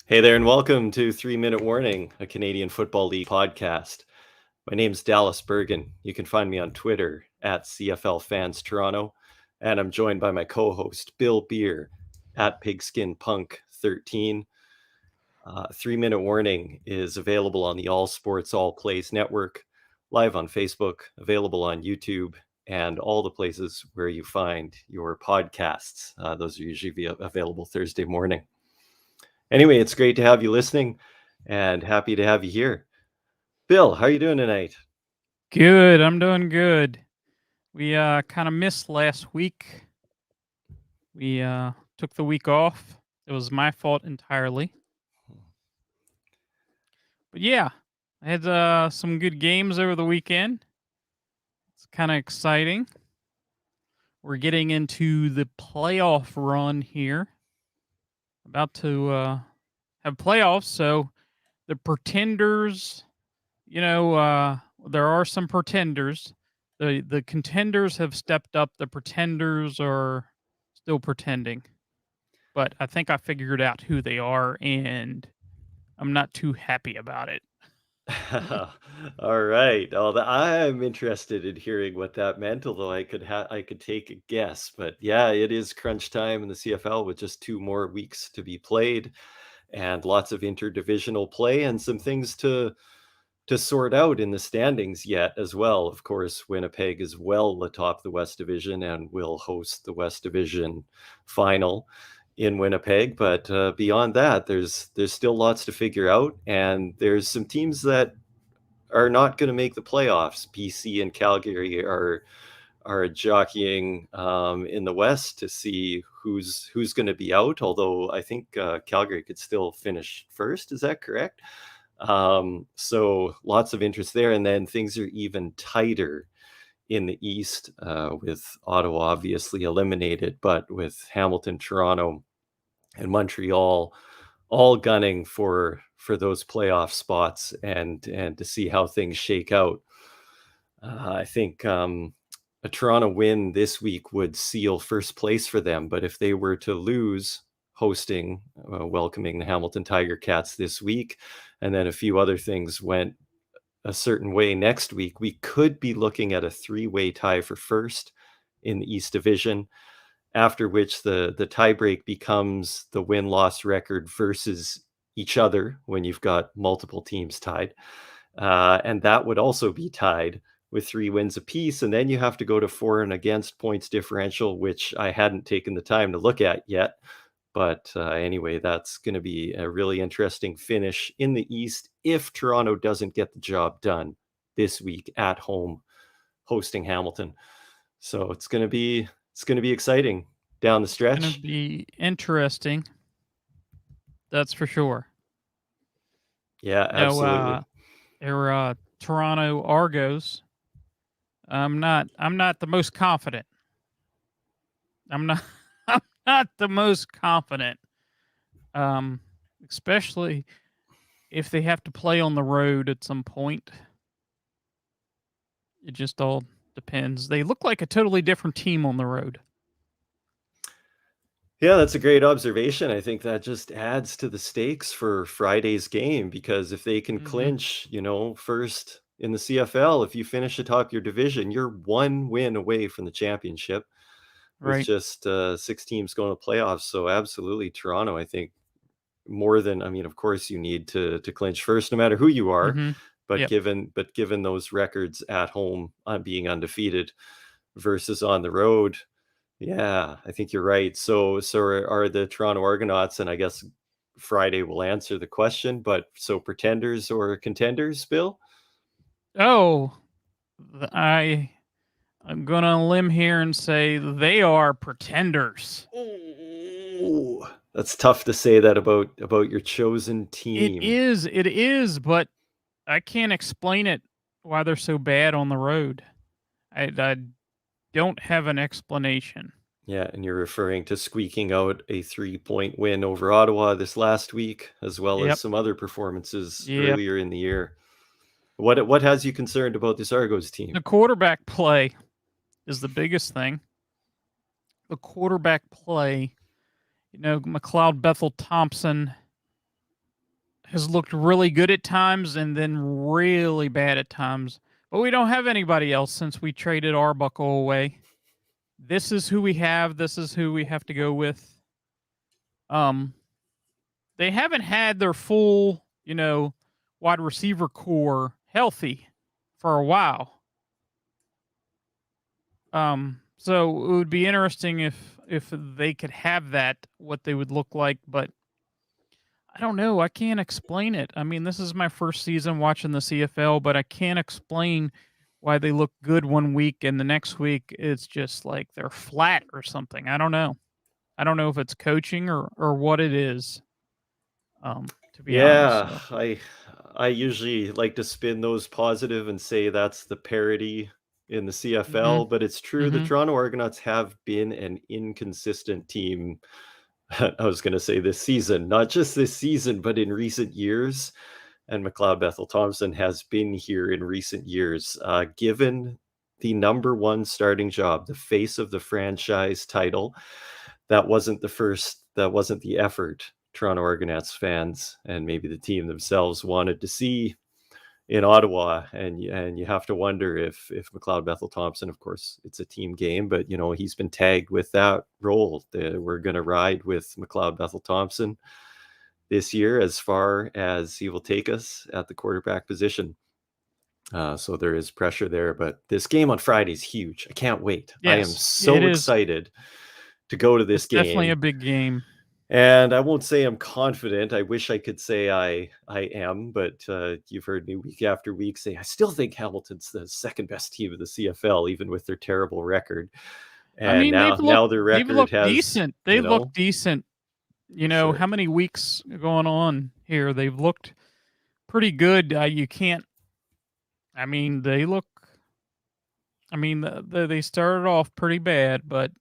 Hey there, and welcome to 3 Minute Warning, a Canadian Football League podcast. My name's Dallas Bergen. You can find me on Twitter at CFL Fans Toronto, and I'm joined by my co-host Bill Beer at Pigskin Punk 13. 3 Minute Warning is available on the All Sports All Plays network, live on Facebook, available on YouTube, and all the places where you find your podcasts. Those are usually available Thursday morning. Anyway, it's great to have you listening and happy to have you here. Bill, how are you doing tonight? Good. I'm doing good. We kind of missed last week. We took the week off. It was my fault entirely. But yeah, I had some good games over the weekend. It's kind of exciting. We're getting into the playoff run here. About to have playoffs, so the pretenders, there are some pretenders. The contenders have stepped up. The pretenders are still pretending. But I think I figured out who they are, and I'm not too happy about it. All right. I'm interested in hearing what that meant, although I could take a guess. But yeah, it is crunch time in the CFL with just 2 more weeks to be played and lots of interdivisional play and some things to sort out in the standings yet as well. Of course, Winnipeg is well atop the West Division and will host the West Division final in Winnipeg. But beyond that, there's still lots to figure out, and there's some teams that are not going to make the playoffs. BC and Calgary are jockeying in the West to see who's going to be out. Although I think Calgary could still finish first. Is that correct? So lots of interest there. And then things are even tighter in the East with Ottawa obviously eliminated, but with Hamilton, Toronto, and Montreal all gunning for those playoff spots and to see how things shake out. I think a Toronto win this week would seal first place for them, but if they were to lose hosting, welcoming the Hamilton Tiger Cats this week, and then a few other things went a certain way next week, we could be looking at a 3-way tie for first in the East Division, after which the tiebreak becomes the win-loss record versus each other when you've got multiple teams tied. And that would also be tied with 3 wins apiece. And then you have to go to for and against points differential, which I hadn't taken the time to look at yet. But anyway, that's going to be a really interesting finish in the East if Toronto doesn't get the job done this week at home hosting Hamilton. So it's going to be exciting down the stretch. It's going to be interesting. That's for sure. Yeah, absolutely. They're Toronto Argos. I'm not the most confident. I'm not the most confident. Especially if they have to play on the road at some point. It just all depends. They look like a totally different team on the road. Yeah, that's a great observation. I think that just adds to the stakes for Friday's game, because if they can clinch, first in the CFL, if you finish atop your division, you're 1 win away from the championship with Right. just 6 teams going to playoffs. So absolutely, Toronto, I think more than, of course you need to clinch first, no matter who you are. But Yep. given those records at home on being undefeated versus on the road, yeah, I think you're right. So are the Toronto Argonauts, and I guess Friday will answer the question, but so pretenders or contenders, Bill? Oh, I'm going to limb here and say they are pretenders. Ooh, that's tough to say that about your chosen team. It is, but I can't explain it why they're so bad on the road. I don't have an explanation. Yeah, and you're referring to squeaking out a 3-point win over Ottawa this last week, as well as some other performances earlier in the year. What has you concerned about this Argos team? The quarterback play is the biggest thing. The quarterback play, McLeod Bethel Thompson has looked really good at times and then really bad at times. But we don't have anybody else since we traded Arbuckle away. This is who we have. This is who we have to go with. Um, they haven't had their full, wide receiver core healthy for a while. So it would be interesting if they could have that, what they would look like, but I don't know. I can't explain it. I mean, this is my first season watching the CFL, but I can't explain why they look good one week and the next week it's just like they're flat or something. I don't know. I don't know if it's coaching or what it is. To be honest. Yeah, So. I usually like to spin those positive and say that's the parity in the Mhm. CFL, but it's true. The Mhm. Toronto Argonauts have been an inconsistent team. I was going to say this season, not just this season, but in recent years. And McLeod Bethel Thompson has been here in recent years, given the number one starting job, the face of the franchise title. That wasn't the effort Toronto Argonauts fans and maybe the team themselves wanted to see in Ottawa, and you have to wonder if McLeod Bethel Thompson, of course, it's a team game, but he's been tagged with that role. We're going to ride with McLeod Bethel Thompson this year as far as he will take us at the quarterback position. So there is pressure there, but this game on Friday is huge. I can't wait. I am Yes, it so is. excited to go to this It's definitely a game. big game. And I won't say I'm confident. I wish I could say I am, but you've heard me week after week say I still think Hamilton's the second best team of the CFL, even with their terrible record. I And mean, now their they've record looked has, decent. They look decent. sure. How many weeks going on here? They've looked pretty good. You can't. I mean, they look. I mean, they started off pretty bad, but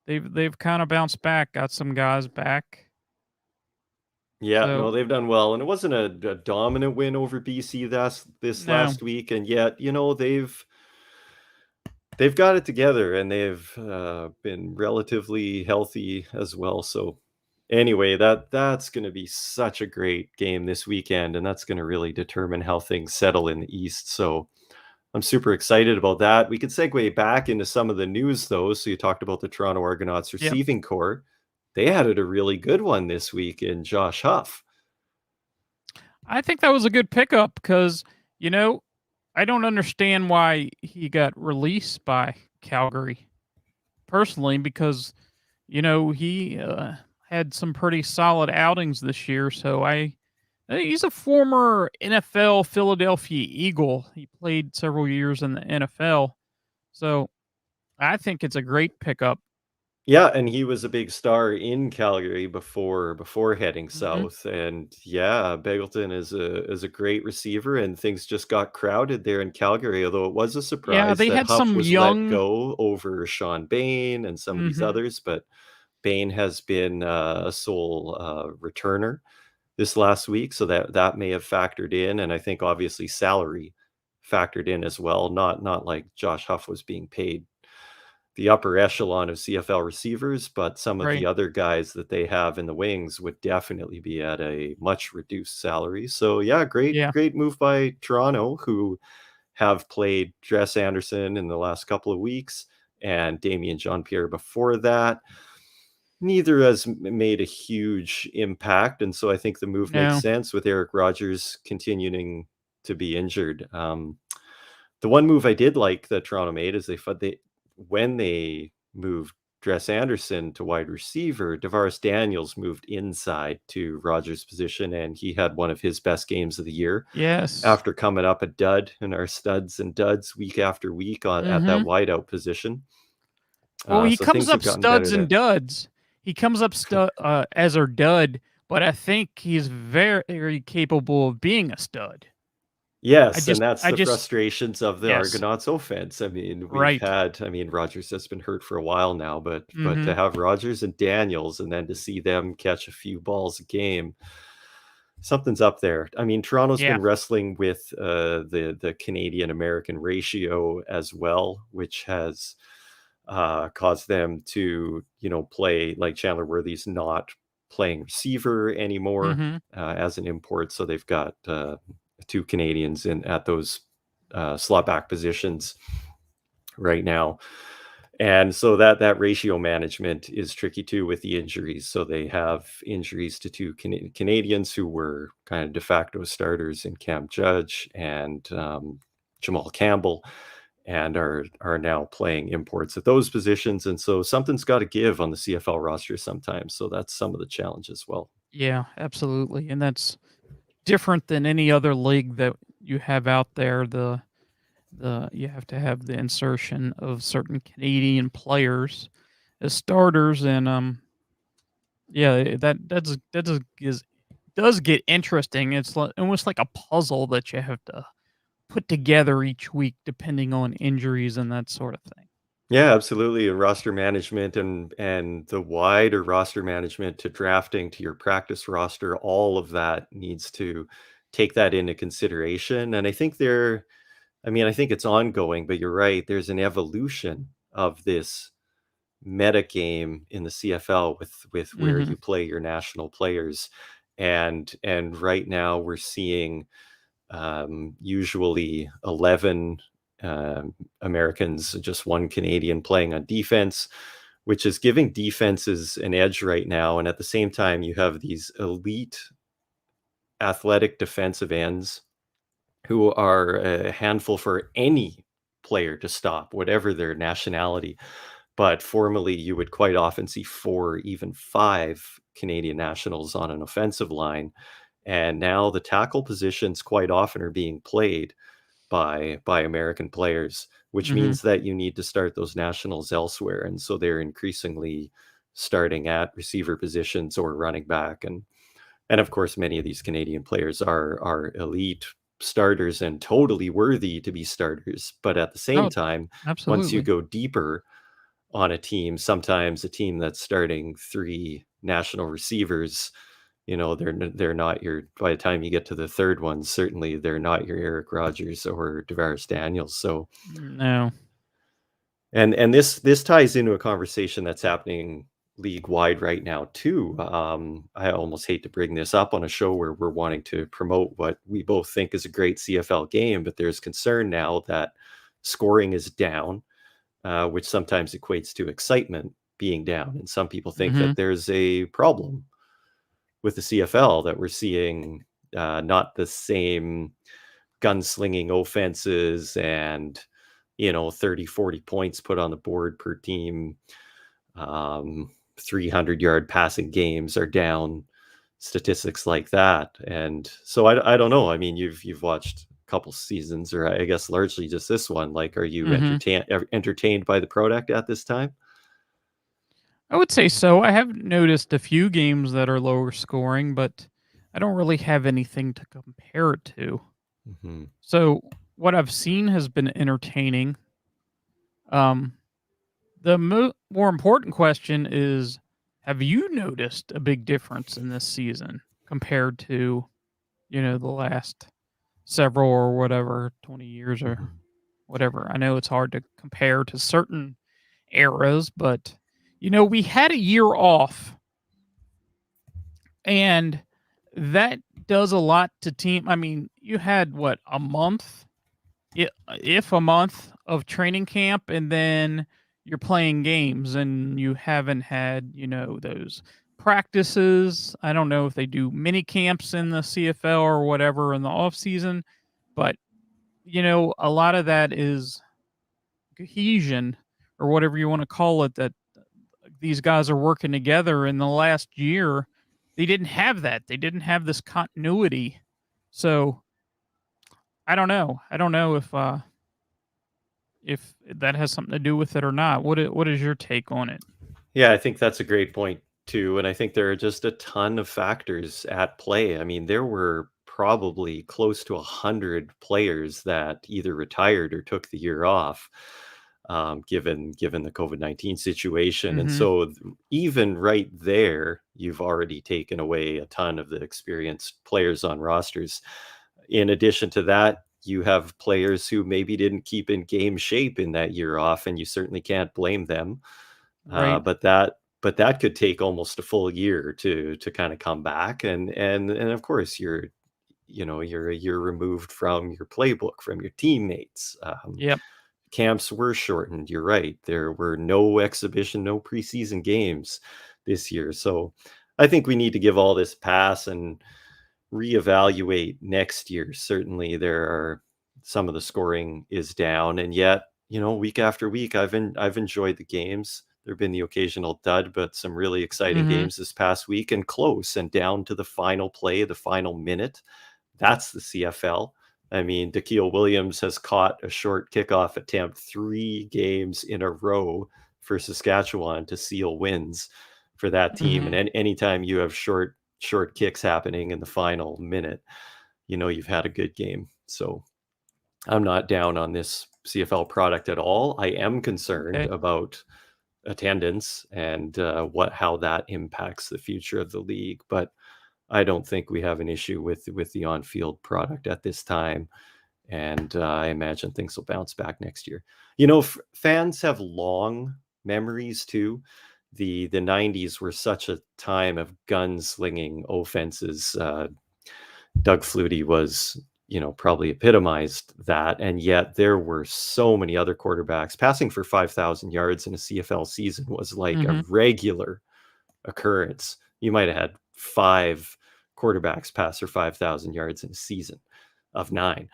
they've kind of bounced back. Got some guys back. Yeah, no, So they've done well, and it wasn't a dominant win over BC this no, last week, and yet they've got it together, and they've been relatively healthy as well. So anyway, that's going to be such a great game this weekend, and that's going to really determine how things settle in the East. So I'm super excited about that. We could segue back into some of the news, though. So you talked about the Toronto Argonauts yep. receiving core. They added a really good one this week in Josh Huff. I think that was a good pickup because you know I don't understand why he got released by Calgary personally because he had some pretty solid outings this year. So he's a former NFL Philadelphia Eagle. He played several years in the NFL. So I think it's a great pickup. Yeah, and he was a big star in Calgary before heading Hmm. south. And yeah, Begelton is a great receiver, and things just got crowded there in Calgary. Although it was a Yeah, surprise they that had Huff some was let young. go over Sean Bain and some of these Hmm. others, but Bain has been a sole returner this last week, so that may have factored in, and I think obviously salary factored in as well. Not like Josh Huff was being paid the upper echelon of CFL receivers, but some of the Right. other guys that they have in the wings would definitely be at a much reduced salary. So yeah, Yeah. great move by Toronto, who have played Dress Anderson in the last couple of weeks and Damien Jean-Pierre before that. Neither has made a huge impact, and so I think the move makes No. sense with Eric Rogers continuing to be injured. The one move I did like that Toronto made is they when they moved Dress Anderson to wide receiver, Devaris Daniels moved inside to Rogers' position, and he had one of his best games of the year Yes. after coming up a dud in our studs and duds week after week at that Hmm. wideout position. Well, he So comes things have up gotten better studs and there. duds. He comes up as a dud, but I think he's very capable of being a stud. Yes, and that's I the just, frustrations of the yes, Argonauts offense. I mean, right. Rogers has been hurt for a while now, but to Hmm. have Rogers and Daniels and then to see them catch a few balls a game, something's up there. I mean, Toronto's Yeah. been wrestling with the Canadian American ratio as well, which has caused them to, play like Chandler Worthy's not playing receiver anymore Mhm. as an import, so they've got two Canadians in at those slot back positions right now. And so that ratio management is tricky too with the injuries. So they have injuries to two Canadians who were kind of de facto starters in Cam Judge and Jamal Campbell, and are now playing imports at those positions. And so something's got to give on the CFL roster sometimes. So that's some of the challenge as well. Yeah, absolutely, and that's different than any other league that you have out there. The you have to have the insertion of certain Canadian players as starters, and yeah, does get interesting. It's like, almost like a puzzle that you have to put together each week, depending on injuries and that sort of thing. Yeah, absolutely. And roster management and the wider roster management to drafting to your practice roster, all of that needs to take that into consideration. And I think it's ongoing, but you're right. There's an evolution of this meta game in the CFL with where Hmm. you play your national players. And right now we're seeing usually 11 Americans, just one Canadian playing on defense, which is giving defenses an edge right now. And at the same time, you have these elite athletic defensive ends who are a handful for any player to stop, whatever their nationality. But formerly, you would quite often see 4, even 5 Canadian nationals on an offensive line. And now the tackle positions quite often are being played by American players, which Hmm. means that you need to start those nationals elsewhere. And so they're increasingly starting at receiver positions or running back. And of course, many of these Canadian players are elite starters and totally worthy to be starters. But at the same Oh, time, once you absolutely. go deeper on a team, sometimes a team that's starting 3 national receivers, they're not your by the time you get to the third one, certainly they're not your Eric Rogers or Tavares Daniels. So No. and this ties into a conversation that's happening league wide right now too. I almost hate to bring this up on a show where we're wanting to promote what we both think is a great CFL game, but there's concern now that scoring is down, which sometimes equates to excitement being down. And some people think Hmm. that there's a problem with the CFL, that we're seeing not the same gunslinging offenses and 30, 40 points put on the board per team. 300-yard passing games are down, statistics like that. And so I don't know. I mean, you've watched a couple seasons, or I guess largely just this one. Like, are you Hmm. entertained by the product at this time? I would say so. I have noticed a few games that are lower scoring, but I don't really have anything to compare it to. Mhm. So what I've seen has been entertaining. Um, the more important question is, have you noticed a big difference in this season compared to, the last several or whatever, 20 years or Mhm. whatever? I know it's hard to compare to certain eras, but we had a year off, and that does a lot to team. I mean, you had what, a month, if a month of training camp, and then you're playing games, and you haven't had those practices. I don't know if they do mini camps in the CFL or whatever in the off season, but a lot of that is cohesion or whatever you want to call it, that these guys are working together. In the last year, they didn't have that. They didn't have this continuity. So I don't know. I don't know if that has something to do with it or not. What is your take on it? Yeah, I think that's a great point too. And I think there are just a ton of factors at play. I mean, there were probably close to 100 players that either retired or took the year off, given the COVID-19 situation. And Mhm. so even right there, you've already taken away a ton of the experienced players on rosters. In addition to that, you have players who maybe didn't keep in game shape in that year off, and you certainly can't blame them. Right. But but that could take almost a full year to kind of come back. And of course, you're a year removed from your playbook, from your teammates. Yep. Camps were shortened. You're right. There were no exhibition, no preseason games this year. So I think we need to give all this pass and reevaluate next year. Certainly, there are some of the scoring is down, and yet, week after week, I've enjoyed the games. There've been the occasional dud, but some really exciting Mhm. games this past week, and close and down to the final play, the final minute. That's the CFL. I mean, Dakiel Williams has caught a short kickoff attempt 3 games in a row for Saskatchewan to seal wins for that team. Mhm. And anytime you have short kicks happening in the final minute, you've had a good game. So I'm not down on this CFL product at all. I am concerned Okay. about attendance and how that impacts the future of the league. But I don't think we have an issue with the on-field product at this time, and I imagine things will bounce back next year. Fans have long memories too. The 90s were such a time of gunslinging offenses. Doug Flutie was, probably epitomized that, and yet there were so many other quarterbacks. Passing for 5,000 yards in a CFL season was like a Mhm. regular occurrence. You might have had 5 quarterbacks pass for 5,000 yards in a season of 9.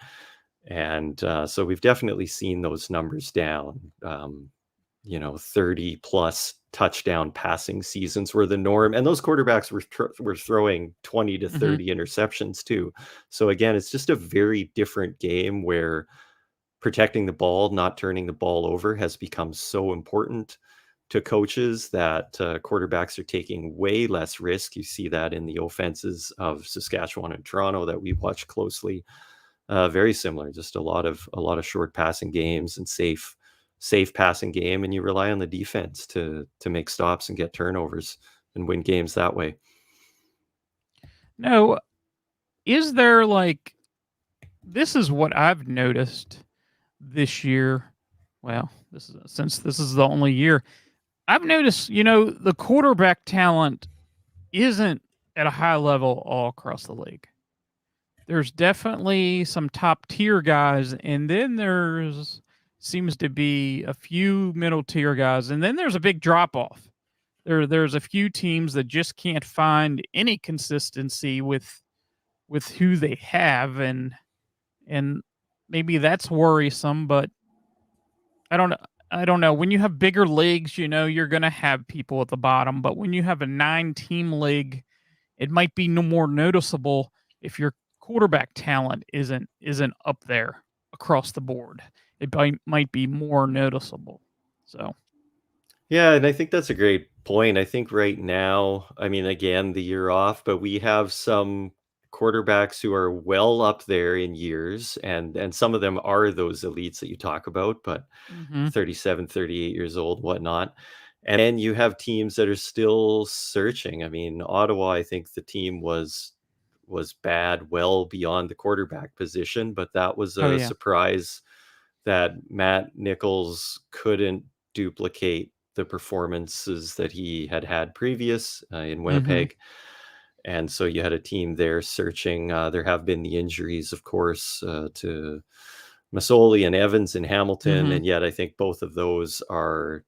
And so we've definitely seen those numbers down. 30 plus touchdown passing seasons were the norm. And those quarterbacks were throwing 20 to Mhm. 30 interceptions too. So again, it's just a very different game where protecting the ball, not turning the ball over has become so important to coaches that quarterbacks are taking way less risk. You see that in the offenses of Saskatchewan and Toronto that we watch closely. Very similar, just a lot of short passing games and safe passing game, and you rely on the defense to make stops and get turnovers and win games that way. No, is there like this is what I've noticed this year. Well, since this is the only year I've noticed, the quarterback talent isn't at a high level all across the league. There's definitely some top tier guys, and then there's seems to be a few middle tier guys, and then there's a big drop off. There's a few teams that just can't find any consistency with who they have, and maybe that's worrisome. But I don't know. I don't know. When you have bigger leagues, you're gonna have people at the bottom. But when you have a 9-team league, it might be no more noticeable if your quarterback talent isn't up there across the board. It might be more noticeable. So. Yeah, and I think that's a great point. I think right now, I mean, again, the year off, but we have some quarterbacks who are well up there in years, and some of them are those elites that you talk about, but Mhm. 37, 38 years old, whatnot. And then you have teams that are still searching. I mean, Ottawa, I think the team was bad well beyond the quarterback position, but that was Oh a yeah. surprise that Matt Nichols couldn't duplicate the performances that he had previous in Mhm. Winnipeg. And so you had a team there searching. There have been the injuries, of course, to Masoli and Evans in Hamilton, Mhm. and yet I think both of those are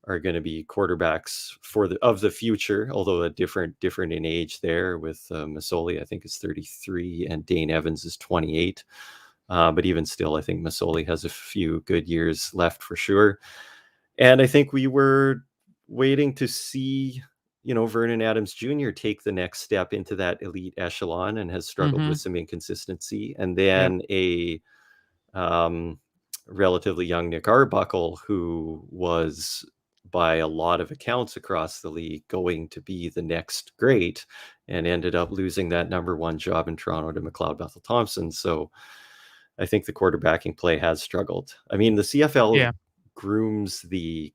going to be quarterbacks for the future, although a different in age there. With Masoli, I think is 33, and Dane Evans is 28. But even still, I think Masoli has a few good years left for sure. And I think we were waiting to see, Vernon Adams Jr. take the next step into that elite echelon and has struggled with Mhm. some inconsistency. And Yep. then a um, relatively young Nick Arbuckle, who was, by a lot of accounts across the league, going to be the next great, and ended up losing that number one job in Toronto to McLeod Bethel Thompson. So I think the quarterbacking play has struggled. I mean, the CFL Yeah. grooms the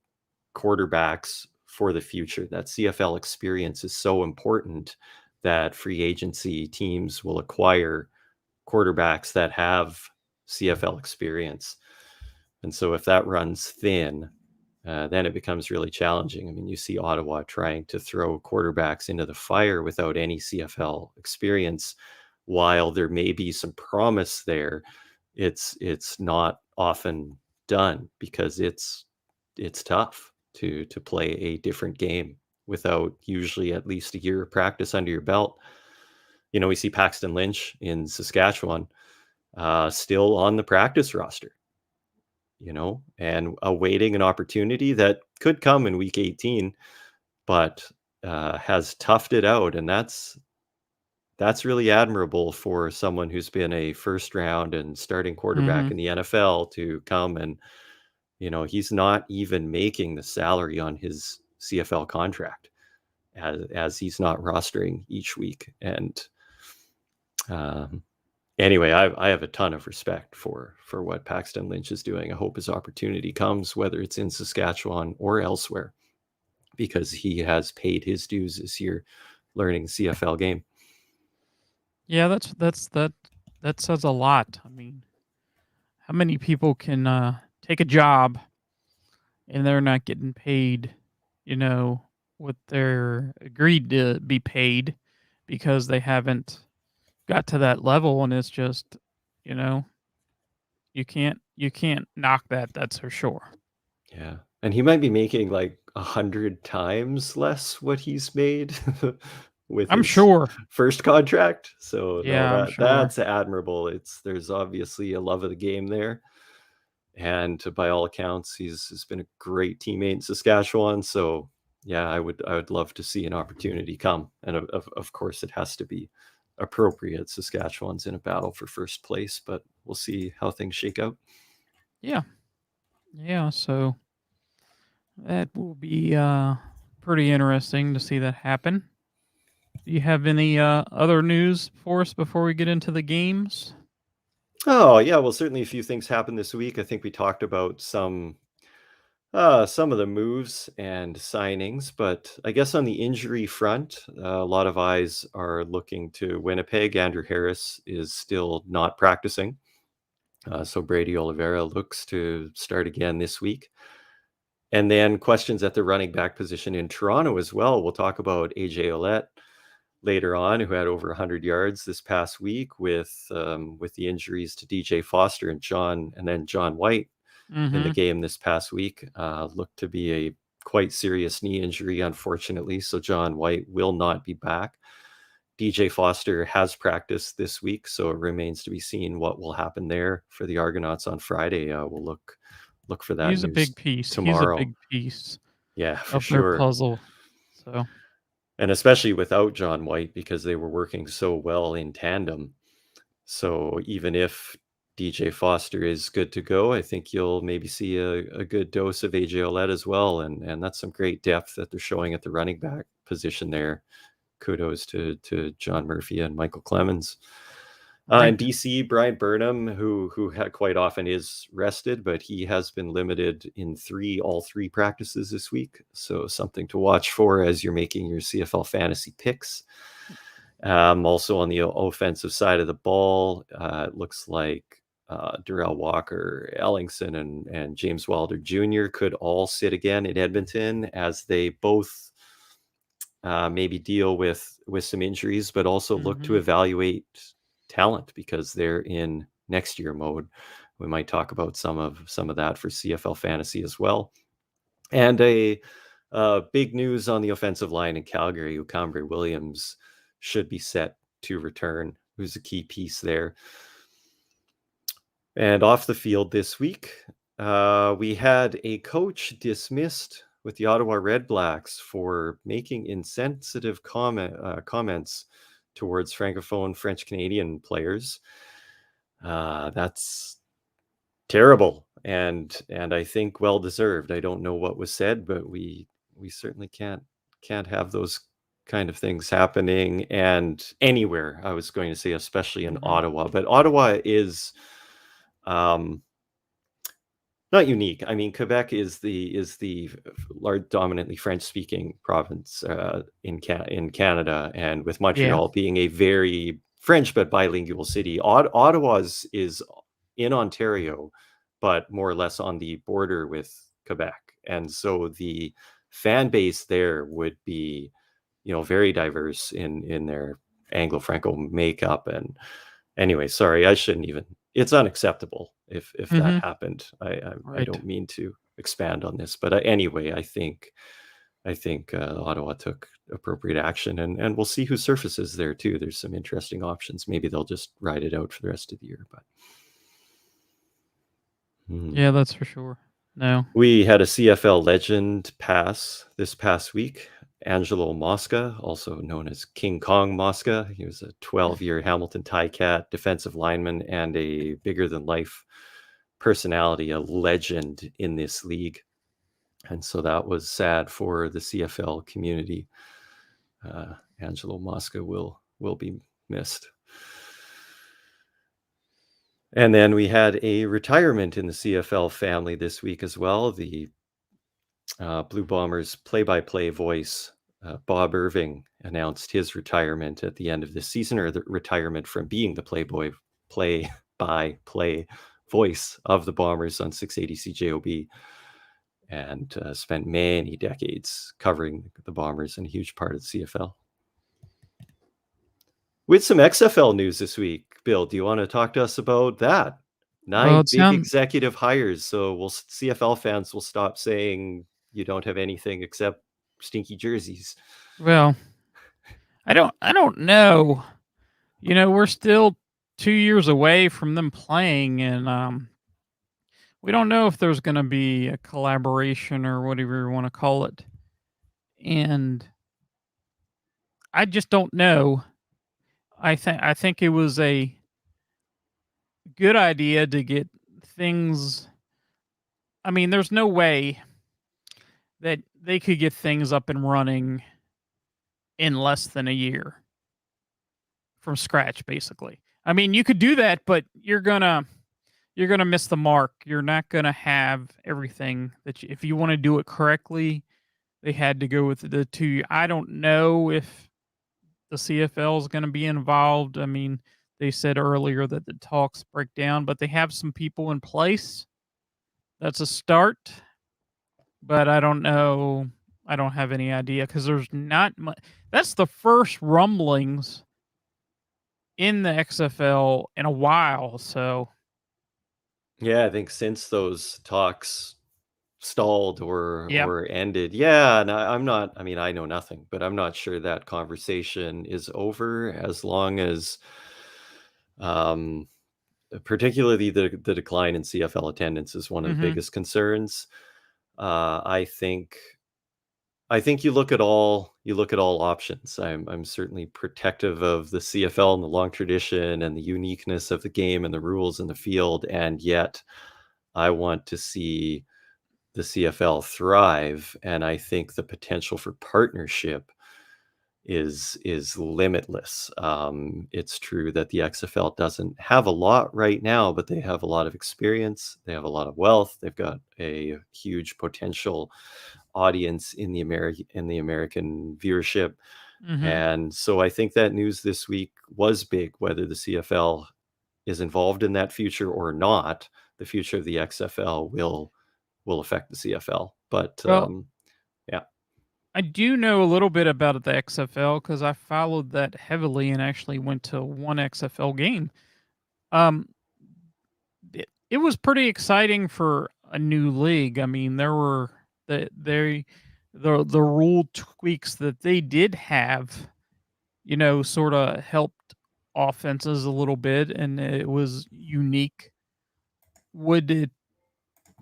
quarterbacks for the future. That CFL experience is so important that free agency teams will acquire quarterbacks that have CFL experience. And so if that runs thin, then it becomes really challenging. I mean, you see Ottawa trying to throw quarterbacks into the fire without any CFL experience. While there may be some promise there, it's not often done because it's tough to play a different game without usually at least a year of practice under your belt. You know, we see Paxton Lynch in Saskatchewan still on the practice roster, you know, and awaiting an opportunity that could come in week 18, but has toughed it out. And that's really admirable for someone who's been a first round and starting quarterback Mhm. in the NFL to come and, you know, he's not even making the salary on his CFL contract as he's not rostering each week. And um, anyway, I have a ton of respect for what Paxton Lynch is doing. I hope his opportunity comes, whether it's in Saskatchewan or elsewhere, because he has paid his dues this year learning the CFL game. Yeah, that says a lot. I mean, how many people can take a job and they're not getting paid, you know, what they're agreed to be paid because they haven't got to that level, and it's just, you know, you can't knock that, that's for sure. Yeah. And he might be making like 100 times less what he's made with I'm his sure. first contract. So no, Yeah, I'm sure. that's admirable. There's obviously a love of the game there. And by all accounts, he's been a great teammate in Saskatchewan. So yeah, I would love to see an opportunity come. And of course it has to be appropriate. Saskatchewan's in a battle for first place, but we'll see how things shake out. Yeah. Yeah, so that will be pretty interesting to see that happen. Do you have any other news for us before we get into the games? Oh yeah, well certainly a few things happened this week. I think we talked about some of the moves and signings, but I guess on the injury front, a lot of eyes are looking to Winnipeg. Andrew Harris is still not practicing. So Brady Oliveira looks to start again this week. And then questions at the running back position in Toronto as well. We'll talk about AJ Olette later on, who had over 100 yards this past week with the injuries to DJ Foster and then John White in the Mhm. game this past week. Looked to be a quite serious knee injury, unfortunately. So John White will not be back. DJ Foster has practiced this week, so it remains to be seen what will happen there for the Argonauts on Friday. We'll look for that He's a news big piece. He's a tomorrow. big piece Yeah, for of their sure. puzzle. So, And especially without John White because they were working so well in tandem. So even if DJ Foster is good to go, I think you'll maybe see a good dose of AJ Olette as well. And that's some great depth that they're showing at the running back position there. Kudos to John Murphy and Michael Clemens. In right. DC, Brian Burnham, who had quite often is rested, but he has been limited in all three practices this week. So something to watch for as you're making your CFL fantasy picks. Also on the offensive side of the ball, it looks like Darrell Walker, Ellingson, and James Wilder Jr. could all sit again in Edmonton as they both maybe deal with some injuries, but also look to Mhm. evaluate talent because they're in next year mode. We might talk about some of that for CFL fantasy as well. And big news on the offensive line in Calgary. Ucambre Williams should be set to return, who's a key piece there. And off the field this week, we had a coach dismissed with the Ottawa Red Blacks for making insensitive comments towards Francophone French Canadian players. That's terrible, and I think well deserved. I don't know what was said, but we certainly can't have those kind of things happening and anywhere. I was going to say, especially in Mhm. Ottawa, but Ottawa is um, not unique. I mean, Quebec is the large, dominantly French-speaking province in Canada, and with Yeah. Montreal being a very French but bilingual city. Ottawa's is in Ontario, but more or less on the border with Quebec. and so the fan base there would be, very diverse in their Anglo-Franco makeup. And anyway, sorry, I shouldn't even. It's unacceptable if that Mhm. happened. I Right. don't mean to expand on this, but anyway, I think Ottawa took appropriate action, and we'll see who surfaces there too. There's some interesting options. Maybe they'll just ride it out for the rest of the year. But Yeah, that's for sure. No. we had a CFL legend pass this past week. Angelo Mosca, also known as King Kong Mosca. He was a 12-year Hamilton Ticat defensive lineman and a bigger-than-life personality, a legend in this league. And so that was sad for the CFL community. Angelo Mosca will be missed. And then we had a retirement in the CFL family this week as well. The Blue Bombers play-by-play voice, Bob Irving, announced his retirement at the end of this season, or the retirement from being the play-by-play voice of the Bombers on 680 CJOB, and spent many decades covering the Bombers and a huge part of the CFL. With some XFL news this week, Bill, do you want to talk to us about that? Well, 9 it big sounds executive hires, so CFL fans will stop saying you don't have anything except stinky jerseys. well, I don't know. We're still 2 years away from them playing, and we don't know if there's gonna be a collaboration or whatever you wanna call it. And I just don't know. I think it was a good idea to get things. I mean, there's no way that they could get things up and running in less than a year from scratch, basically. I mean, you could do that, but you're gonna miss the mark. You're not gonna have everything that if you want to do it correctly, they had to go with the two. I don't know if the CFL is gonna be involved. I mean, they said earlier that the talks break down, but they have some people in place. That's a start, but I don't know. I don't have any idea because there's not much. That's the first rumblings in the XFL in a while. So Yeah, I think since those talks stalled or yeah. ended, yeah, and I'm not. I mean, I know nothing, but I'm not sure that conversation is over as long as, um, particularly the decline in CFL attendance is one of the Hmm. biggest concerns. I think you look at all options. I'm certainly protective of the CFL and the long tradition and the uniqueness of the game and the rules in the field, and yet I want to see the CFL thrive. And I think the potential for partnership is limitless. It's true that the XFL doesn't have a lot right now, but they have a lot of experience. They have a lot of wealth. They've got a huge potential audience in the American viewership. Hmm. And so I think that news this week was big, whether the CFL is involved in that future or not. The future of the XFL will affect the CFL. But Well, yeah. I do know a little bit about the XFL because I followed that heavily and actually went to one XFL game. Um, it was pretty exciting for a new league. I mean, there were the rule tweaks that they did have, sort of helped offenses a little bit, and it was unique. Would it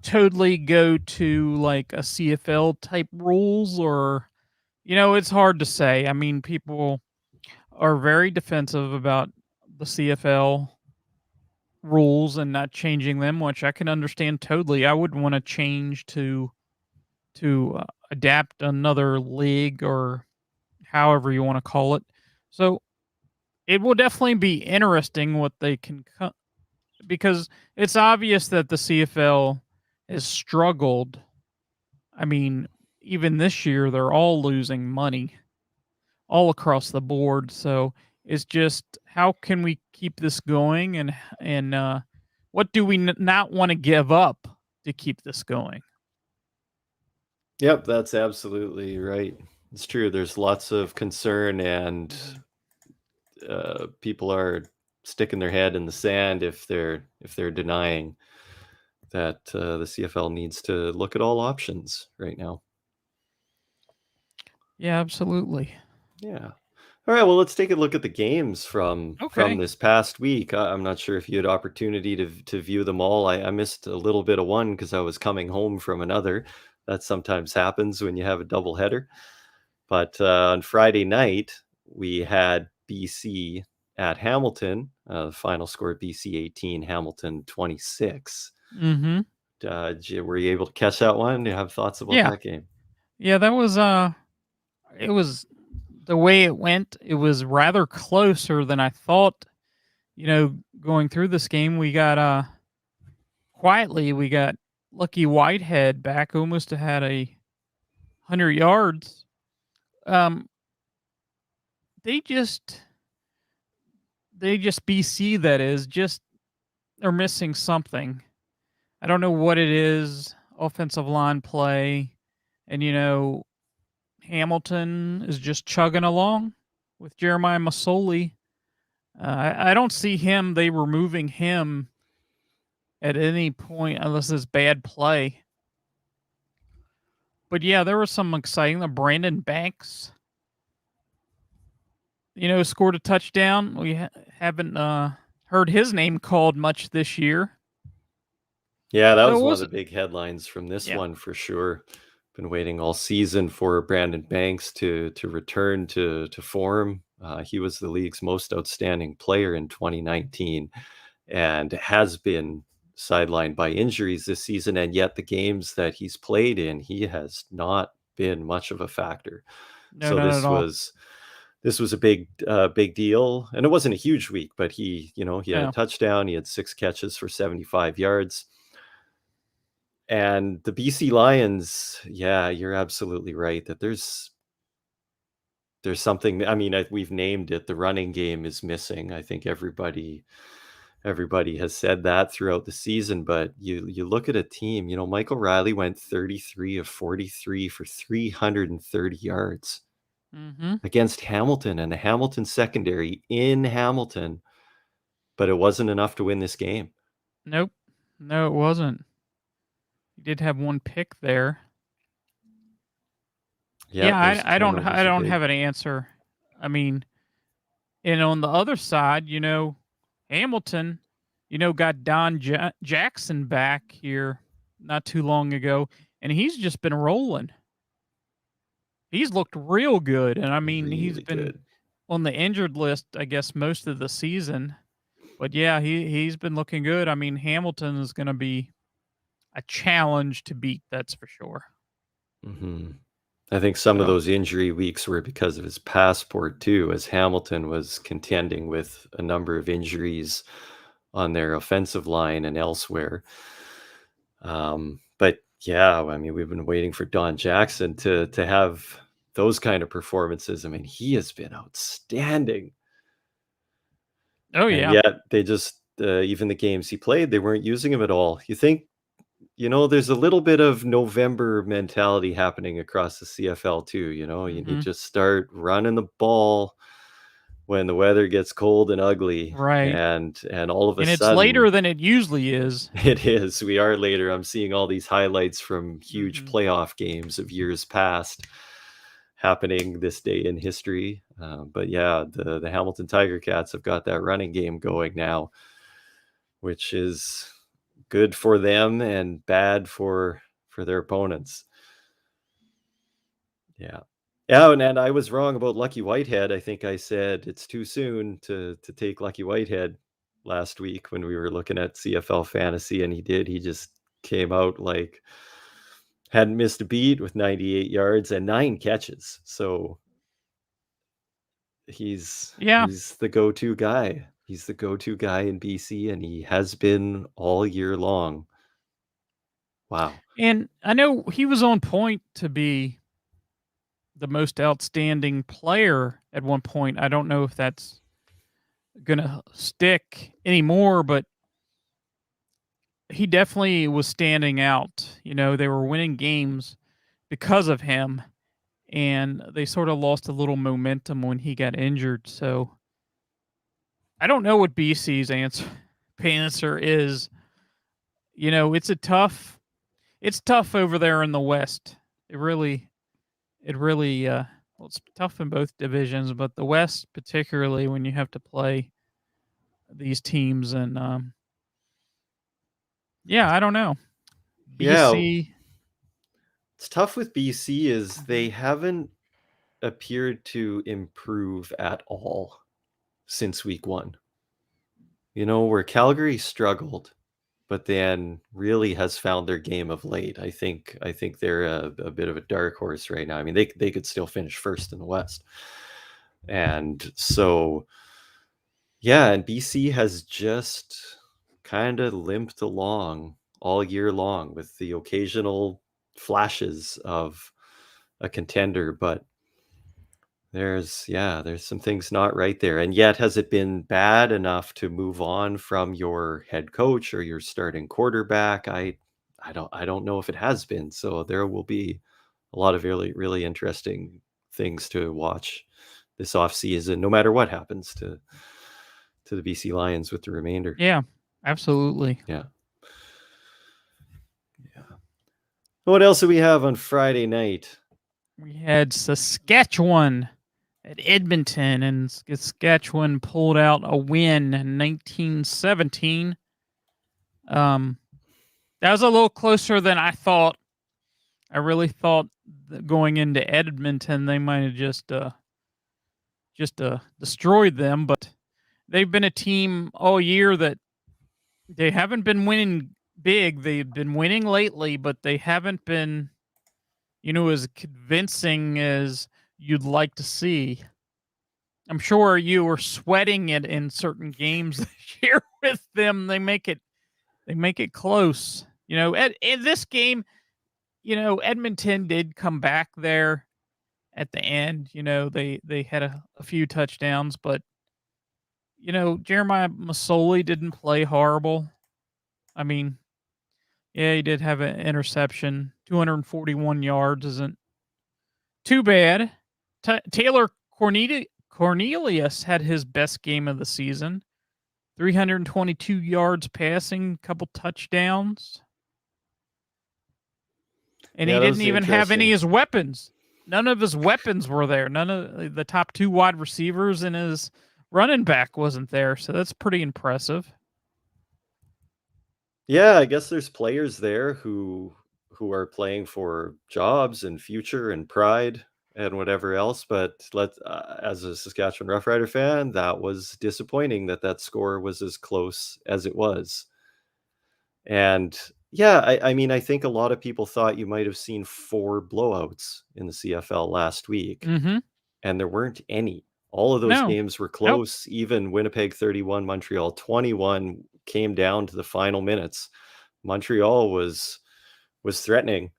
totally go to like a CFL type rules or it's hard to say. I mean, people are very defensive about the CFL rules and not changing them, which I can understand totally. I wouldn't want to change to adapt another league or however you want to call it. So it will definitely be interesting what they can because it's obvious that the CFL has struggled. I mean, even this year they're all losing money all across the board. So it's just how can we keep this going and what do we not want to give up to keep this going? Yep, that's absolutely right. It's true. There's lots of concern, and Mhm. people are sticking their head in the sand if they're denying that the CFL needs to look at all options right now. Yeah, absolutely. Yeah. All right. Well, let's take a look at the games from Okay. this past week. I'm not sure if you had opportunity to view them all. I missed a little bit of one because I was coming home from another. That sometimes happens when you have a double header. But on Friday night, we had BC at Hamilton. The final score: BC 18, Hamilton 26. Mhm. Were you able to catch that one? Do you have thoughts about Yeah. that game? Yeah, that was, it was the way it went, it was rather closer than I thought. Going through this game, we got, quietly, we got Lucky Whitehead back, almost had 100 yards. Um, they just BC, that is, just are missing something. I don't know what it is, offensive line play, and, Hamilton is just chugging along with Jeremiah Masoli. I don't see they removing him at any point unless it's bad play. But yeah, there was some exciting. Brandon Banks, scored a touchdown. We haven't heard his name called much this year. Yeah, that So was it one of was, the big headlines from this yeah, one for sure. Been waiting all season for Brandon Banks to return to form. He was the league's most outstanding player in 2019 and has been sidelined by injuries this season. And yet, the games that he's played in, he has not been much of a factor. no, So not at all. this was a big deal, and it wasn't a huge week, but he had a No. touchdown. He had 6 catches for 75 yards. And the BC Lions, yeah, you're absolutely right that there's something. I mean, we've named it. The running game is missing. I think everybody has said that throughout the season. But you look at a team. Michael Riley went 33 of 43 for 330 yards Mm-hmm. against Hamilton and the Hamilton secondary in Hamilton, but it wasn't enough to win this game. Nope. No, it wasn't. He did have one pick there. Yeah, Yeah, those I turnovers are don't big. have an answer. I mean, and on the other side, Hamilton, got Jackson back here not too long ago, and he's just been rolling. He's looked real good, and I mean, he's Really been good. on the injured list, I guess, most of the season. But yeah, he's been looking good. I mean, Hamilton is going to be a challenge to beat. That's for sure. Hmm. I think some of So those injury weeks were because of his passport too, as Hamilton was contending with a number of injuries on their offensive line and elsewhere. But yeah, I mean, we've been waiting for Don Jackson to have those kind of performances. I mean, he has been outstanding, oh and yeah. yet they just even the games he played, they weren't using him at all. You think there's a little bit of November mentality happening across the CFL too. You need Mhm. to start running the ball when the weather gets cold and ugly, Right. and all of a And it's sudden later than it usually is. it is. We are later. I'm seeing all these highlights from huge Mhm. playoff games of years past happening this day in history. But yeah, the Hamilton Tiger Cats have got that running game going now, which is good for them and bad for their opponents. Yeah. Yeah, and I was wrong about Lucky Whitehead. I think I said it's too soon to take Lucky Whitehead last week when we were looking at CFL fantasy, and he did. He just came out like hadn't missed a beat with 98 yards and 9 catches. So he's Yeah. he's the go-to guy. He's the go-to guy in BC, and he has been all year long. Wow. And I know he was on point to be the most outstanding player at one point. I don't know if that's gonna stick anymore, but he definitely was standing out. They were winning games, because of him, and they sort of lost a little momentum when he got injured. So I don't know what BC's answer is. It's tough over there in the West. It really well, it's tough in both divisions, but the West particularly when you have to play these teams and yeah, I don't know. Yeah, BC. it's tough with BC is they Mhm. haven't appeared to improve at all since week 1. Where Calgary struggled, but then really has found their game of late. I think they're a bit of a dark horse right now. I mean, they could still finish first in the West. And so yeah, and BC has just kind of limped along all year long with the occasional flashes of a contender, but there's some things not right there. And yet, has it been bad enough to move on from your head coach or your starting quarterback? I don't know if it has been. So there will be a lot of really, really interesting things to watch this offseason, no matter what happens to the BC Lions with the remainder. Yeah, absolutely. Yeah. Yeah. What else do we have on Friday night? We had Saskatchewan at Edmonton, and Saskatchewan pulled out a win in 1917. Um, that was a little closer than I thought. I really thought that going into Edmonton, they might have just destroyed them, but they've been a team all year that they haven't been winning big. They've been winning lately, but they haven't been, as convincing as you'd like to see. I'm sure you were sweating it in certain games this year with them. They make it close. In this game, Edmonton did come back there at the end. They had a few touchdowns, but Jeremiah Masoli didn't play horrible. I mean, yeah, he did have an interception. 241 yards isn't too bad. Taylor Cornelius had his best game of the season. 322 yards passing, couple touchdowns. And Yeah, he that didn't was even have any interesting. of his weapons. None of his weapons were there. None of the top 2 wide receivers and his running back wasn't there. So that's pretty impressive. Yeah, I guess there's players there who are playing for jobs and future and pride and whatever else. But as a Saskatchewan Roughrider fan, that was disappointing that score was as close as it was. And yeah, I mean, I think a lot of people thought you might have seen 4 blowouts in the CFL last week, Mhm. and there weren't any. All of those No. games were Nope. close. Even Winnipeg 31, Montreal 21 came down to the final minutes. Montreal was threatening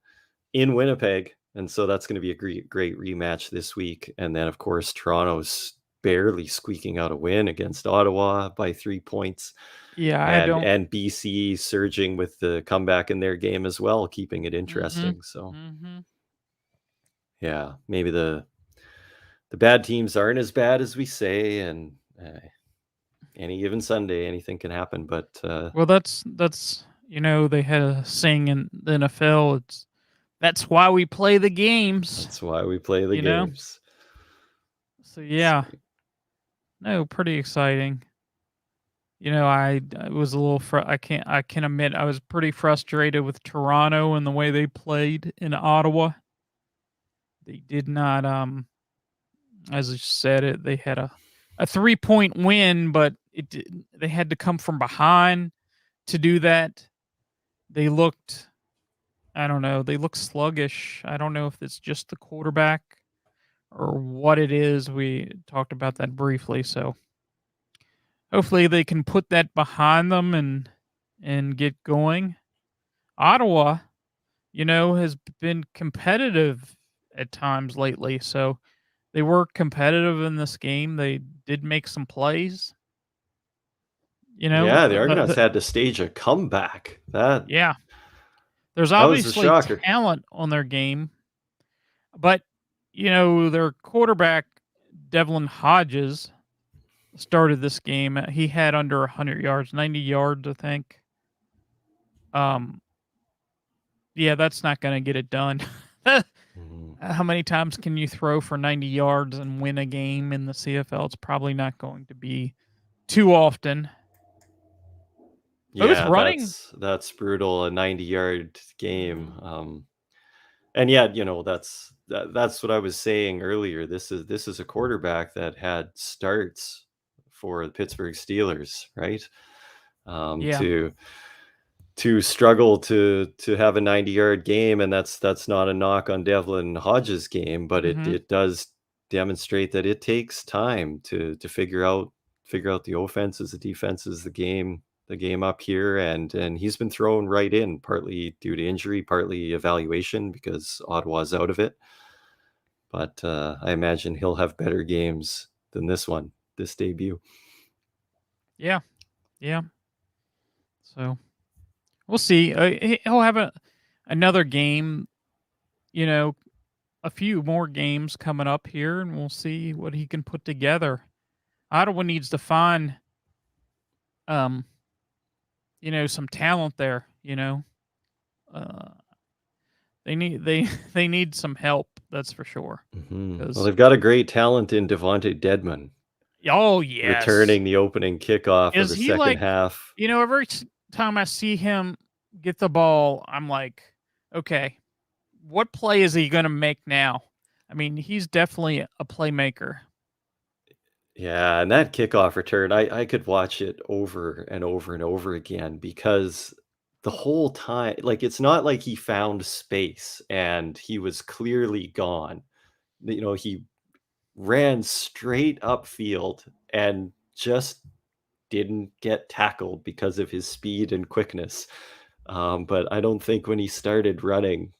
in Winnipeg, and so that's going to be a great rematch this week. And then, of course, Toronto's barely squeaking out a win against Ottawa by 3 points, Yeah, I and don't. and BC surging with the comeback in their game as well, keeping it Mhm. interesting. So Mhm. yeah, maybe the bad teams aren't as bad as we say, and any given Sunday, anything can happen. But Well, that's they had a saying in the NFL. That's why we play the games. that's why we play the You know. games. So So yeah, no, pretty exciting. I was a little. I can admit I was pretty frustrated with Toronto and the way they played in Ottawa. They did not. As I said, they had a 3-point win, but they had to come from behind to do that. They looked. I don't know. They look sluggish. I don't know if it's just the quarterback or what it is. We talked about that briefly. So hopefully they can put that behind them and get going. Ottawa, has been competitive at times lately. So they were competitive in this game. They did make some plays. yeah, the Argonauts The had to stage a comeback. That yeah. There's that was a obviously shocker. talent on their game. But, their quarterback, Devlin Hodges, started this game. He had under 100 yards, 90 yards, I think. Um, yeah, that's not going to get it done. Mhm. How many times can you throw for 90 yards and win a game in the CFL? It's probably not going to be too often. Both Yeah, running. that's brutal, a 90-yard game, and yeah, that's what I was saying earlier. This is a quarterback that had starts for the Pittsburgh Steelers, right? Yeah. To struggle to have a 90-yard game, and that's not a knock on Devlin Hodges' game, but it Mhm. it does demonstrate that it takes time to figure out the offenses, the defenses, the game up here, and he's been thrown right in, partly due to injury, partly evaluation because Ottawa's out of it. But I imagine he'll have better games than this debut. Yeah. Yeah. So, we'll see. He'll have another game, you know, a few more games coming up here, and we'll see what he can put together. Ottawa needs to find, um, some talent there, Uh, they they need some help, that's for sure. Well, Because they've got a great talent in Devontae Dedmon, oh, yes. returning the opening kickoff of Is the he second like half. every time I see him get the ball, I'm like, "Okay, what play is he gonna make now?" I mean, he's definitely a playmaker. Yeah, and that kickoff return, I could watch it over and over and over again because the whole time, like, it's not like he found space and he was clearly gone. He ran straight upfield and just didn't get tackled because of his speed and quickness. But I don't think when he started running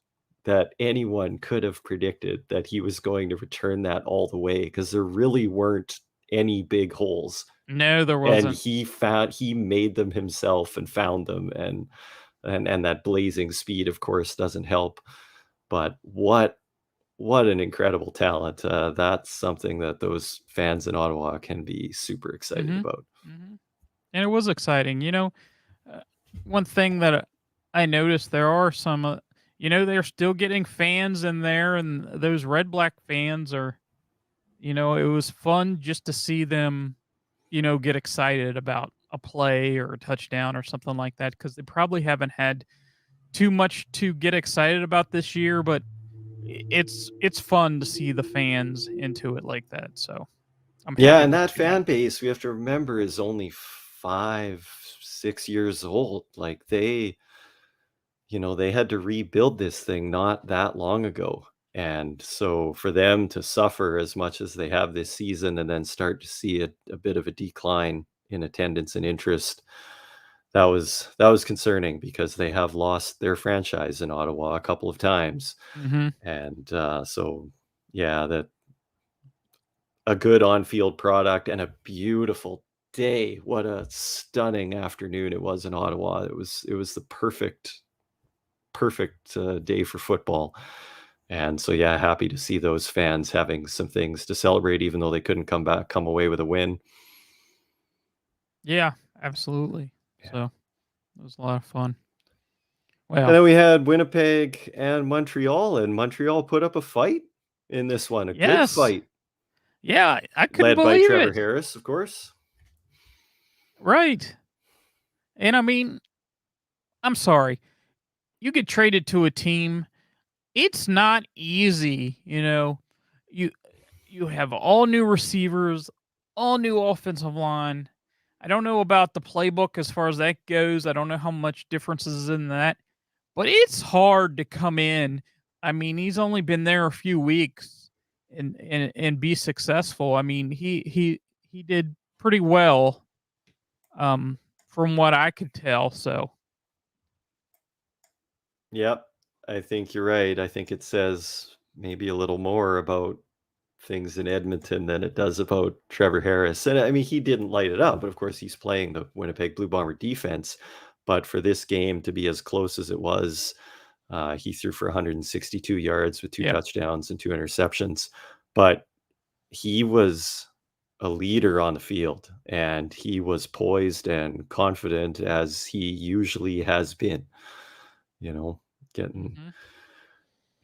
that anyone could have predicted that he was going to return that all the way, because there really weren't any big holes. No, there And wasn't. he made them himself and found them, and that blazing speed, of course, doesn't help. But what an incredible talent. That's something that those fans in Ottawa can be super excited Mhm. about. Mhm. And it was exciting, uh, one thing that, I noticed there are some, they're still getting fans in there, and those red black fans are, it was fun just to see them, get excited about a play or a touchdown or something like that because they probably haven't had too much to get excited about this year, but it's fun to see the fans into it like that. So I'm Yeah, happy and to that see that. fan base, we have to remember, is only 5, 6 years old. Like, they had to rebuild this thing not that long ago. And so for them to suffer as much as they have this season and then start to see a bit of a decline in attendance and interest, that was concerning because they have lost their franchise in Ottawa a couple of times. Mhm. And so yeah, that a good on-field product and a beautiful day. What a stunning afternoon it was in Ottawa. It was the perfect day for football. And so yeah, happy to see those fans having some things to celebrate, even though they couldn't come away with a win. Yeah, absolutely. Yeah. So it was a lot of fun. And Well, then we had Winnipeg and Montreal, and Montreal put up a fight in this one, a good yes. fight, Yeah, I couldn't led by believe Trevor it. Harris, of course. Right. And I mean, I'm sorry. You get traded to a team, it's not easy, You you have all new receivers, all new offensive line. I don't know about the playbook as far as that goes. I don't know how much difference is in that, but it's hard to come in. I mean, he's only been there a few weeks and be successful. I mean, he did pretty well, um, from what I could tell. So, Yep, I think you're right. I think it says maybe a little more about things in Edmonton than it does about Trevor Harris. And I mean, he didn't light it up, but of course, he's playing the Winnipeg Blue Bomber defense. But for this game to be as close as it was, He threw for 162 yards with 2 Yeah. touchdowns and 2 interceptions, but he was a leader on the field, and he was poised and confident as he usually has been, you know, getting Mhm.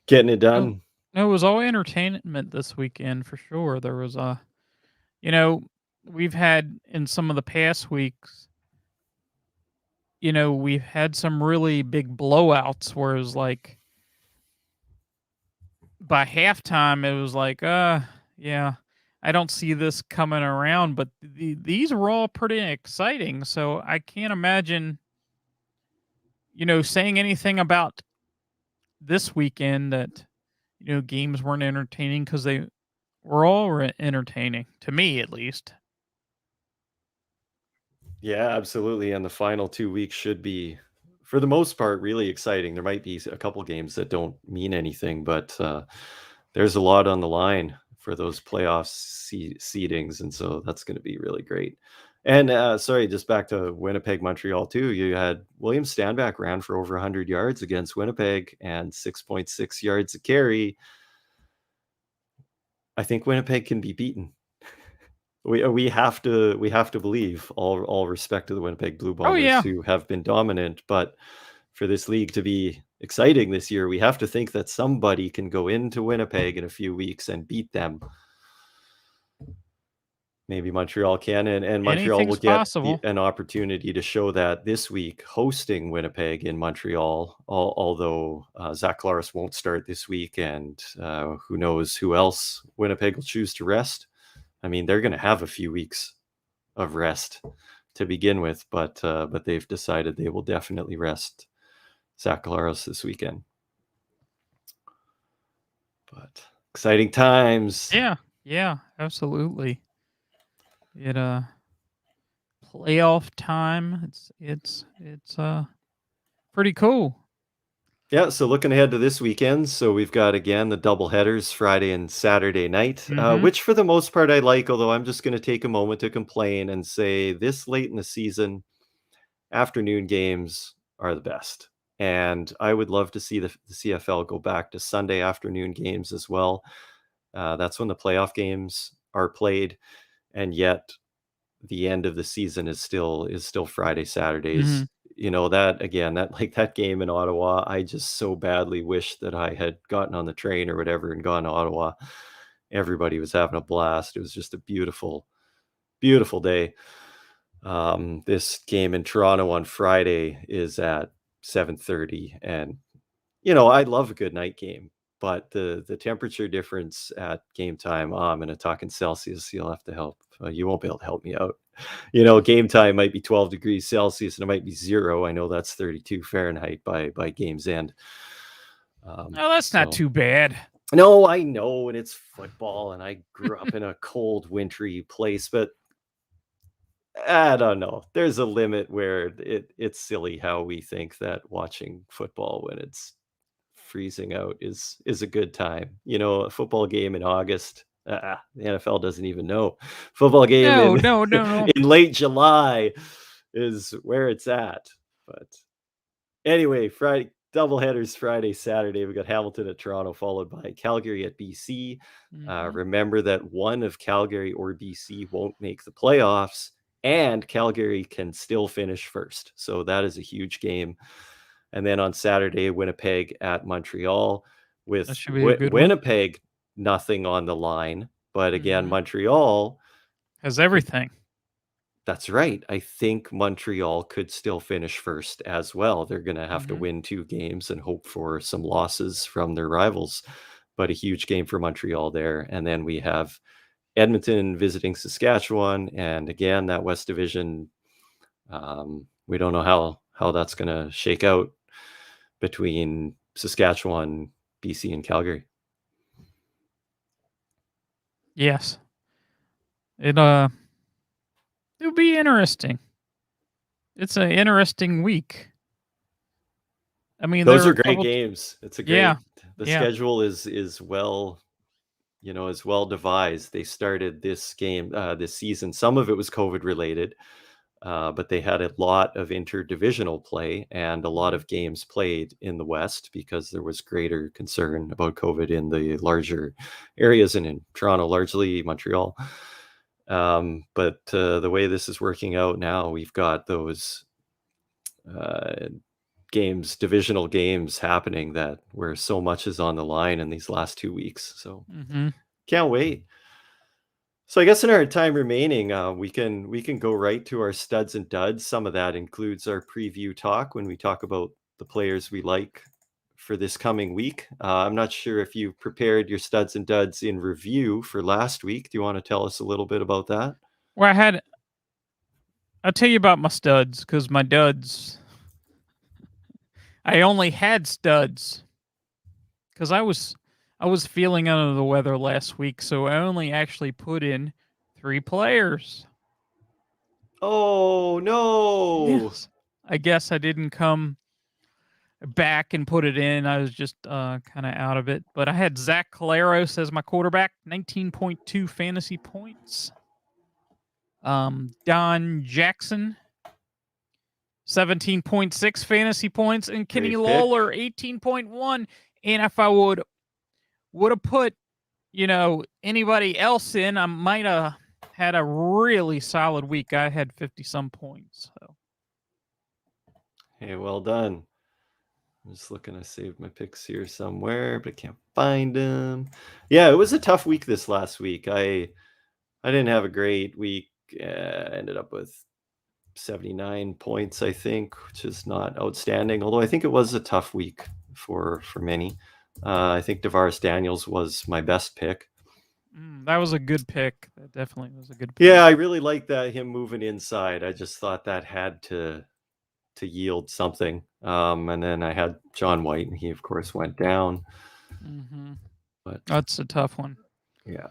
getting it No, done. no, it was all entertainment this weekend for sure. There was you know, we've had in some of the past weeks, we've had some really big blowouts where it was like by halftime it was like, yeah, I don't see this coming around, but these were all pretty exciting. So I can't imagine, saying anything about this weekend that, games weren't entertaining because they were all entertaining to me at least. Yeah, absolutely, and the final 2 weeks should be, for the most part, really exciting. There might be a couple games that don't mean anything, but, there's a lot on the line for those playoff seedings, and so that's gonna be really great. And, sorry, just back to Winnipeg, Montreal too, you had William Stanback ran for over 100 yards against Winnipeg and 6.6 yards a carry. I think Winnipeg can be beaten. We have to believe, all respect to the Winnipeg Blue Oh Bombers yeah. who have been dominant, but for this league to be exciting this year, we have to think that somebody can go into Winnipeg in a few weeks and beat them. Maybe Montreal can, and Montreal will Anything's get possible. an opportunity to show that this week, hosting Winnipeg in Montreal, although Zach Claris won't start this week, and who knows who else Winnipeg will choose to rest. I mean, they're going to have a few weeks of rest to begin with, but they've decided they will definitely rest Zach Claris this weekend. But exciting times. Yeah. Yeah, absolutely. It playoff time. It's pretty cool. Yeah, so looking ahead to this weekend, so we've got again the double headers Friday and Saturday night, Mhm. which for the most part I like, although I'm just going to take a moment to complain and say this late in the season, afternoon games are the best. And I would love to see the CFL go back to Sunday afternoon games as well. That's when the playoff games are played, and yet the end of the season is still Friday, Saturdays. Mhm. That again, that game in Ottawa, I just so badly wish that I had gotten on the train or whatever and gone to Ottawa. Everybody was having a blast. It was just a beautiful, beautiful day. This game in Toronto on Friday is at 7:30, and I love a good night game, but the temperature difference at game time, I'm gonna talk in Celsius, you'll have to help. You won't be able to help me out. Game time might be 12 degrees Celsius and it might be 0. I know that's 32 Fahrenheit by game's end. Oh, that's not So too bad. no, I know, and it's football, and I grew up in a cold, wintry place, but I don't know. There's a limit where it's silly how we think that watching football when it's freezing out is a good time. A football game in August, the NFL doesn't even know. Football game No, in no, no, no. in late July is where it's at. But anyway, Friday double headers Friday, Saturday. We got Hamilton at Toronto, followed by Calgary at BC. Mhm. Remember that one of Calgary or BC won't make the playoffs, and Calgary can still finish first. So that is a huge game. And then on Saturday, Winnipeg at Montreal That with should be a good one. Winnipeg nothing on the line. But again, Mhm. Montreal Has could. everything. That's right. I think Montreal could still finish first as well. They're going to have to Mhm. win 2 games and hope for some losses from their rivals, but a huge game for Montreal there. And then we have Edmonton visiting Saskatchewan, and again that West Division. We don't know how that's going to shake out between Saskatchewan, BC, and Calgary. Yes. It it'll be interesting. It's an interesting week. I mean, there Those are are a great couple games. It's a yeah. great. The Yeah. schedule is well, is well devised. They started this season. Some of it was COVID related. But they had a lot of interdivisional play and a lot Mhm. of games played in the West because there was greater concern about COVID in the larger areas and in Toronto, largely Montreal. But the way this is working out now, we've got those uh, games, divisional games happening that where so much is on the line in these last 2 weeks. So Mhm. can't wait. So I guess in our time remaining, we can go right to our studs and duds. Some of that includes our preview talk when we talk about the players we like for this coming week. I'm not sure if you prepared your studs and duds in review for last week. Do you want to tell us a little bit about that? Well, I'll tell you about my studs because my duds, I only had studs because I was feeling under the weather last week, so I only actually put in 3 players. Oh no! Yes. I guess I didn't come back and put it in. I was just kind of out of it. But I had Zach Caleros as my quarterback, 19.2 fantasy points. Don Jackson, 17.6 fantasy points, and Kenny Great pick. Lawler, 18.1. And if I would have put, anybody else in, I might have had a really solid week. I had 50 some points. So. Hey, well done. I'm just looking to save my picks here somewhere, but I can't find them. Yeah, it was a tough week this last week. I didn't have a great week. Ended up with 79 points, I think, which is not outstanding. Although I think it was a tough week for many. I think Devaris Daniels was my best pick. That was a good pick. That definitely was a good pick. Yeah, I really like that him moving inside. I just thought that had to yield something. And then I had John White, and he of course went down. hmm But That's a tough one. yeah,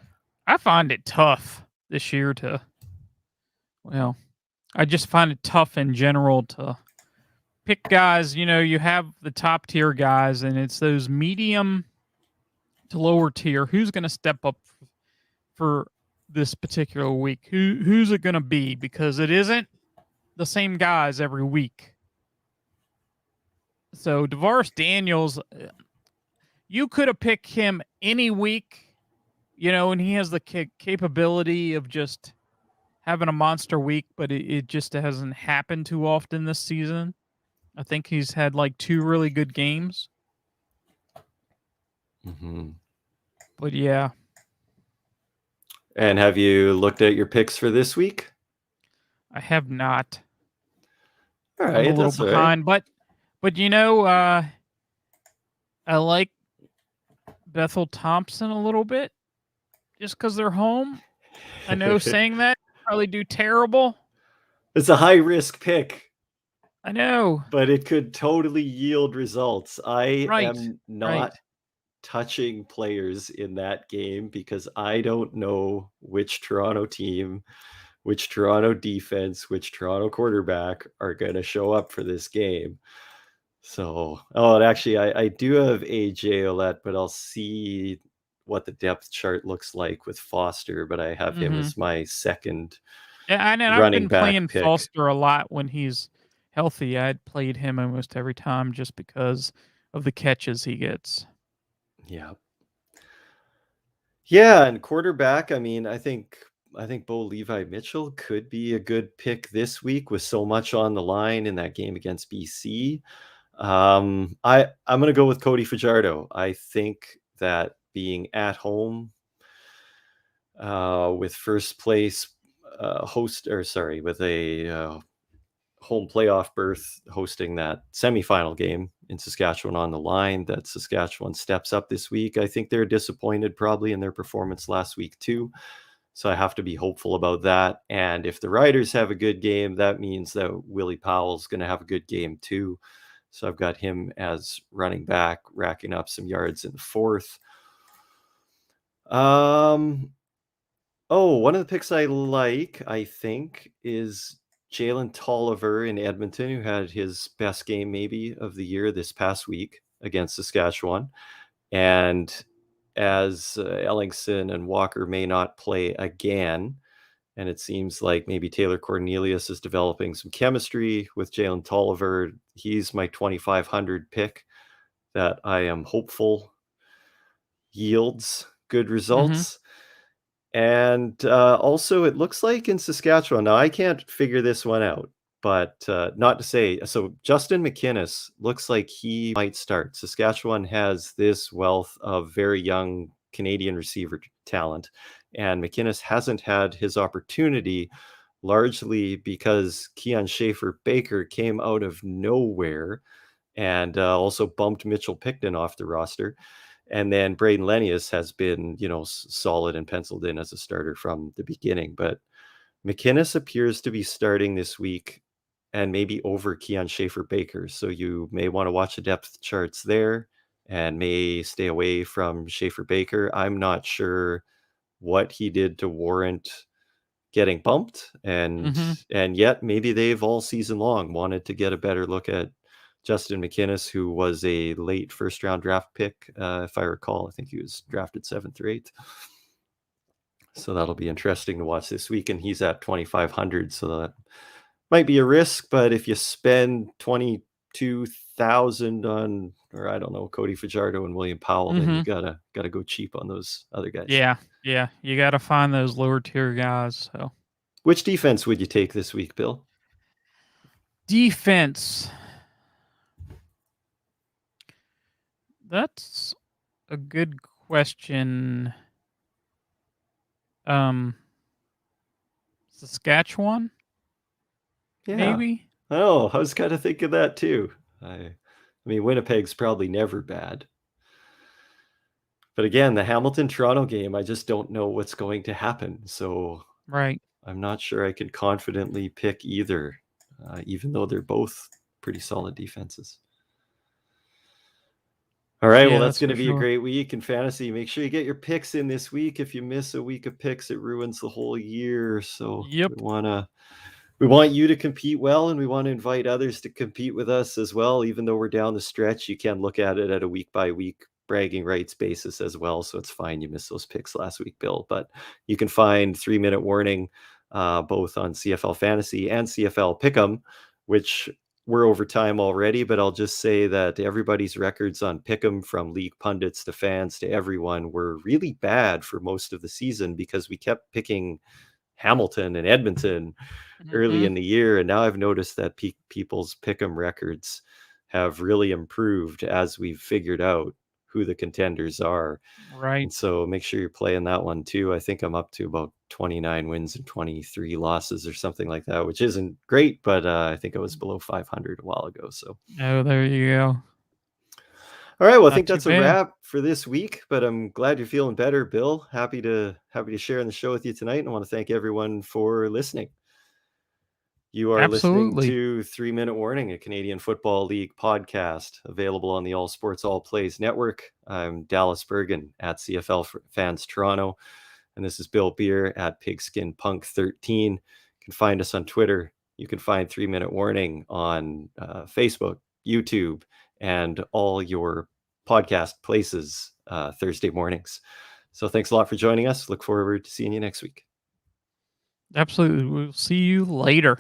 I find it tough this year to, well, I just find it tough in general to pick guys. You have the top tier guys, and it's those medium to lower tier. Who's going to step up for this particular week? Who's it going to be? Because it isn't the same guys every week. So DeVaris Daniels, you could have picked him any week, and he has the capability of just having a monster week, but it just hasn't happened too often this season. I think he's had like 2 really good games. hmm. But yeah, And have you looked at your picks for this week? I have not. All I'm a right, little that's all right. behind, but I like Bethel Thompson a little bit just because they're home. I know saying that probably do terrible. It's a high risk pick, I know. but it could totally yield results. I Right. am Right. not touching players in that game because I don't know which Toronto team, which Toronto defense, which Toronto quarterback are going to show up for this game. So, and actually, I do have AJ Olette, but I'll see what the depth chart looks like with Foster. But I have him Mhm. as my second Yeah, and I've running been back playing pick. Foster a lot when he's healthy. I'd played him almost every time just because of the catches he gets. Yeah. Yeah, and quarterback, I mean, I think Bo Levi Mitchell could be a good pick this week with so much on the line in that game against BC. I'm gonna go with Cody Fajardo. I think that being at home with first place host, or sorry, with a home playoff berth, hosting that semifinal game in Saskatchewan on the line, that Saskatchewan steps up this week. I think they're disappointed probably in their performance last week too. So I have to be hopeful about that. And if the Riders have a good game, that means that Willie Powell's going to have a good game too. So I've got him as running back, racking up some yards in the fourth. Um, one of the picks I like, I think, is Jalen Tolliver in Edmonton, who had his best game maybe of the year this past week against Saskatchewan. And as Ellingson and Walker may not play again, and it seems like maybe Taylor Cornelius is developing some chemistry with Jalen Tolliver. He's my 2,500 pick that I am hopeful yields good Mhm. results. And also, it looks like in Saskatchewan, now I can't figure this one out, but not to say, so Justin McInnes looks like he might start. Saskatchewan has this wealth of very young Canadian receiver talent, and McInnes hasn't had his opportunity largely because Keon Schaefer Baker came out of nowhere and also bumped Mitchell Picton off the roster. And then Braden Lenius has been, solid and penciled in as a starter from the beginning. But McInnes appears to be starting this week and maybe over Keon Schaefer Baker. So you may want to watch the depth charts there and may stay away from Schaefer Baker. I'm not sure what he did to warrant getting bumped, and Mhm. and yet maybe they've all season long wanted to get a better look at Justin McInnes, who was a late first round draft pick, if I recall. I think he was drafted 7th or 8th. So that'll be interesting to watch this week, and he's at 2,500, so that might be a risk. But if you spend 22,000 on, or I don't know, Cody Fajardo and William Powell, then you Mhm. gotta go cheap on those other guys. Yeah. Yeah. You got to find those lower tier guys. So Which defense would you take this week, Bill? defense. That's a good question. Um, Saskatchewan, Yeah. maybe. Oh, I was kind of thinking that too. I mean, Winnipeg's probably never bad. But again, the Hamilton Toronto game, I just don't know what's going to happen. So Right. I'm not sure I can confidently pick either, even though they're both pretty solid defenses. All right, well, Yeah, that's that's going to for be a sure. great week in fantasy. Make sure you get your picks in this week. If you miss a week of picks, it ruins the whole year. So Yep. we want you to compete well, and we want to invite others to compete with us as well. Even though we're down the stretch, you can look at it at a week by week bragging rights basis as well. So it's fine you missed those picks last week, Bill. But you can find 3 Minute Warning both on CFL Fantasy and CFL Pick'em, which we're over time already. But I'll just say that everybody's records on Pick'em, from league pundits to fans to everyone, were really bad for most of the season because we kept picking Hamilton and Edmonton early Mhm. in the year. And now I've noticed that people's pick'em records have really improved as we've figured out who the contenders are. Right. And so make sure you're playing that one too. I think I'm up to about 29 wins and 23 losses or something like that, which isn't great, but I think I was below 500 a while ago. So, Oh, there you go. all right. Well, I Not think too that's a bad. wrap for this week, but I'm glad you're feeling better, Bill. Happy to share in the show with you tonight. And I want to thank everyone for listening. You are listening Absolutely. to 3 Minute Warning, a Canadian Football League podcast available on the All Sports All Plays network. I'm Dallas Bergen at CFL Fans Toronto, and this is Bill Beer at Pigskin Punk 13. You can find us on Twitter. You can find 3 Minute Warning on Facebook, YouTube, and all your podcast places Thursday mornings. So thanks a lot for joining us. Look forward to seeing you next week. Absolutely. We'll see you later.